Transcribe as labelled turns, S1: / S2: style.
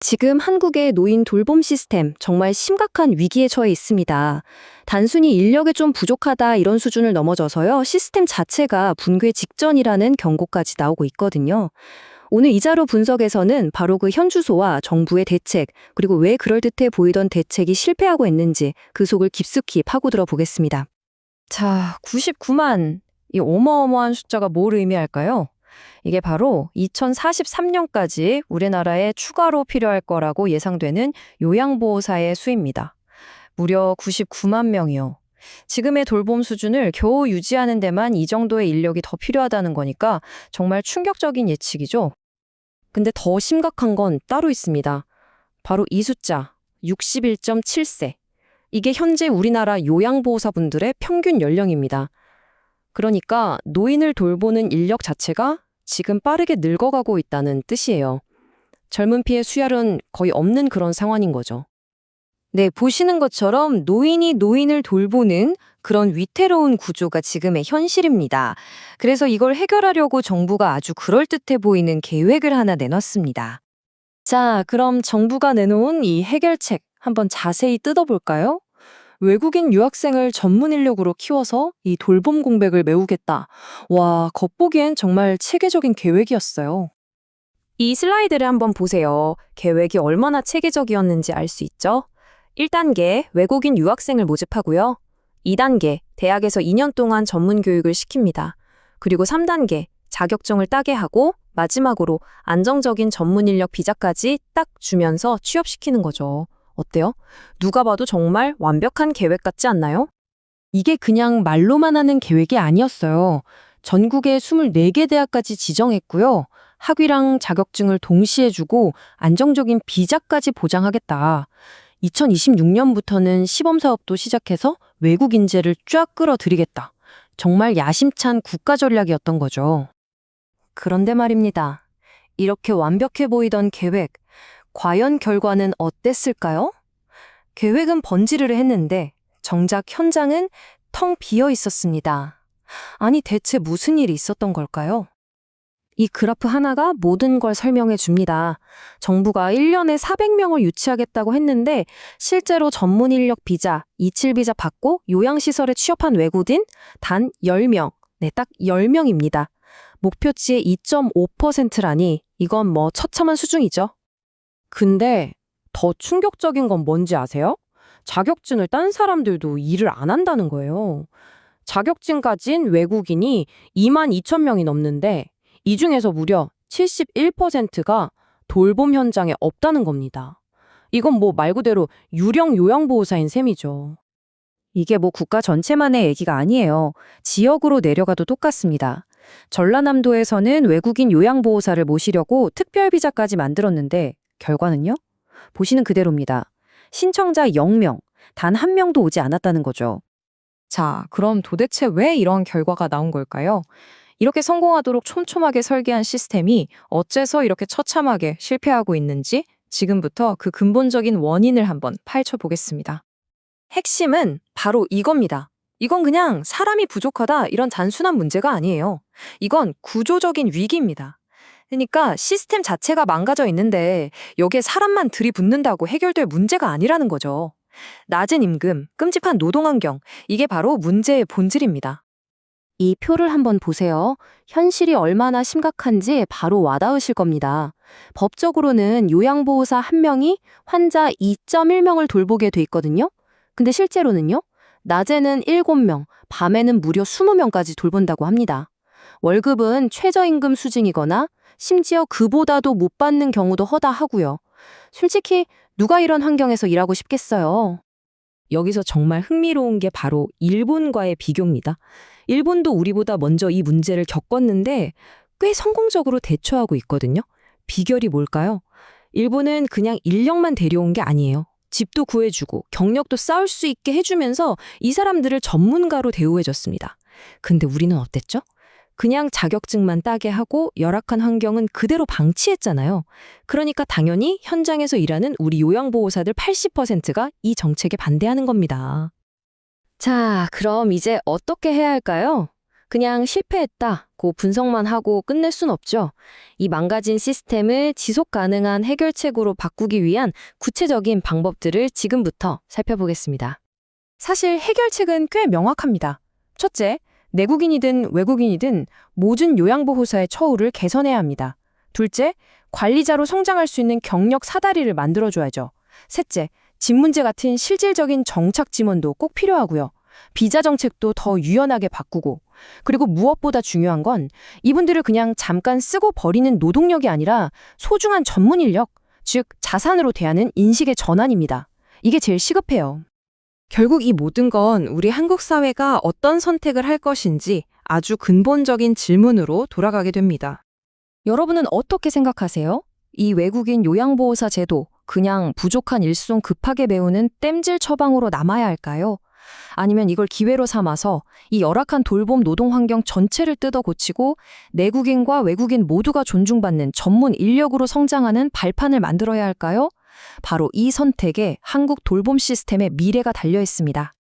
S1: 지금 한국의 노인 돌봄 시스템 정말 심각한 위기에 처해 있습니다. 단순히 인력이 좀 부족하다 이런 수준을 넘어져서요. 시스템 자체가 붕괴 직전이라는 경고까지 나오고 있거든요. 오늘 이 자료 분석에서는 바로 그 현주소와 정부의 대책, 그리고 왜 그럴듯해 보이던 대책이 실패하고 있는지 그 속을 깊숙이 파고들어 보겠습니다. 자, 99만. 이 어마어마한 숫자가 뭘 의미할까요? 이게 바로 2043년까지 우리나라에 추가로 필요할 거라고 예상되는 요양보호사의 수입니다. 무려 99만 명이요. 지금의 돌봄 수준을 겨우 유지하는 데만 이 정도의 인력이 더 필요하다는 거니까 정말 충격적인 예측이죠. 근데 더 심각한 건 따로 있습니다. 바로 이 숫자, 61.7세. 이게 현재 우리나라 요양보호사분들의 평균 연령입니다. 그러니까 노인을 돌보는 인력 자체가 지금 빠르게 늙어가고 있다는 뜻이에요. 젊은 피의 수혈은 거의 없는 그런 상황인 거죠. 네, 보시는 것처럼 노인이 노인을 돌보는 그런 위태로운 구조가 지금의 현실입니다. 그래서 이걸 해결하려고 정부가 아주 그럴듯해 보이는 계획을 하나 내놨습니다. 자, 그럼 정부가 내놓은 이 해결책 한번 자세히 뜯어볼까요? 외국인 유학생을 전문 인력으로 키워서 이 돌봄 공백을 메우겠다. 와, 겉보기엔 정말 체계적인 계획이었어요. 이 슬라이드를 한번 보세요. 계획이 얼마나 체계적이었는지 알 수 있죠? 1단계, 외국인 유학생을 모집하고요. 2단계, 대학에서 2년 동안 전문 교육을 시킵니다. 그리고 3단계, 자격증을 따게 하고 마지막으로 안정적인 전문 인력 비자까지 딱 주면서 취업시키는 거죠. 어때요? 누가 봐도 정말 완벽한 계획 같지 않나요? 이게 그냥 말로만 하는 계획이 아니었어요. 전국에 24개 대학까지 지정했고요. 학위랑 자격증을 동시에 주고 안정적인 비자까지 보장하겠다. 2026년부터는 시범사업도 시작해서 외국 인재를 쫙 끌어들이겠다. 정말 야심찬 국가 전략이었던 거죠. 그런데 말입니다. 이렇게 완벽해 보이던 계획, 과연 결과는 어땠을까요? 계획은 번지르르 했는데 정작 현장은 텅 비어 있었습니다. 아니 대체 무슨 일이 있었던 걸까요? 이 그래프 하나가 모든 걸 설명해 줍니다. 정부가 1년에 400명을 유치하겠다고 했는데 실제로 전문 인력 비자, 이칠 비자 받고 요양시설에 취업한 외국인 단 10명. 네, 딱 10명입니다. 목표치의 2.5%라니 이건 뭐 처참한 수준이죠. 근데 더 충격적인 건 뭔지 아세요? 자격증을 딴 사람들도 일을 안 한다는 거예요. 자격증 가진 외국인이 2만 2천 명이 넘는데 이 중에서 무려 71%가 돌봄 현장에 없다는 겁니다. 이건 뭐 말 그대로 유령 요양보호사인 셈이죠. 이게 뭐 국가 전체만의 얘기가 아니에요. 지역으로 내려가도 똑같습니다. 전라남도에서는 외국인 요양보호사를 모시려고 특별비자까지 만들었는데 결과는요? 보시는 그대로입니다. 신청자 0명, 단 1명도 오지 않았다는 거죠. 자, 그럼 도대체 왜 이런 결과가 나온 걸까요? 이렇게 성공하도록 촘촘하게 설계한 시스템이 어째서 이렇게 처참하게 실패하고 있는지 지금부터 그 근본적인 원인을 한번 파헤쳐 보겠습니다. 핵심은 바로 이겁니다. 이건 그냥 사람이 부족하다 이런 단순한 문제가 아니에요. 이건 구조적인 위기입니다. 그러니까 시스템 자체가 망가져 있는데 여기에 사람만 들이붓는다고 해결될 문제가 아니라는 거죠. 낮은 임금, 끔찍한 노동 환경, 이게 바로 문제의 본질입니다. 이 표를 한번 보세요. 현실이 얼마나 심각한지 바로 와닿으실 겁니다. 법적으로는 요양보호사 1명이 환자 2.1명을 돌보게 돼 있거든요. 근데 실제로는요. 낮에는 7명, 밤에는 무려 20명까지 돌본다고 합니다. 월급은 최저임금 수준이거나 심지어 그보다도 못 받는 경우도 허다하고요. 솔직히 누가 이런 환경에서 일하고 싶겠어요. 여기서 정말 흥미로운 게 바로 일본과의 비교입니다. 일본도 우리보다 먼저 이 문제를 겪었는데 꽤 성공적으로 대처하고 있거든요. 비결이 뭘까요? 일본은 그냥 인력만 데려온 게 아니에요. 집도 구해주고 경력도 쌓을 수 있게 해주면서 이 사람들을 전문가로 대우해줬습니다. 근데 우리는 어땠죠? 그냥 자격증만 따게 하고 열악한 환경은 그대로 방치했잖아요. 그러니까 당연히 현장에서 일하는 우리 요양보호사들 80%가 이 정책에 반대하는 겁니다. 자, 그럼 이제 어떻게 해야 할까요? 그냥 실패했다고 분석만 하고 끝낼 순 없죠. 이 망가진 시스템을 지속 가능한 해결책으로 바꾸기 위한 구체적인 방법들을 지금부터 살펴보겠습니다.
S2: 사실 해결책은 꽤 명확합니다. 첫째, 내국인이든 외국인이든 모든 요양보호사의 처우를 개선해야 합니다. 둘째, 관리자로 성장할 수 있는 경력 사다리를 만들어줘야죠. 셋째, 집 문제 같은 실질적인 정착 지원도 꼭 필요하고요. 비자 정책도 더 유연하게 바꾸고, 그리고 무엇보다 중요한 건 이분들을 그냥 잠깐 쓰고 버리는 노동력이 아니라 소중한 전문 인력, 즉 자산으로 대하는 인식의 전환입니다. 이게 제일 시급해요.
S3: 결국 이 모든 건 우리 한국 사회가 어떤 선택을 할 것인지 아주 근본적인 질문으로 돌아가게 됩니다.
S1: 여러분은 어떻게 생각하세요? 이 외국인 요양보호사 제도, 그냥 부족한 일손 급하게 메우는 땜질 처방으로 남아야 할까요? 아니면 이걸 기회로 삼아서 이 열악한 돌봄 노동 환경 전체를 뜯어 고치고 내국인과 외국인 모두가 존중받는 전문 인력으로 성장하는 발판을 만들어야 할까요? 바로 이 선택에 한국 돌봄 시스템의 미래가 달려 있습니다.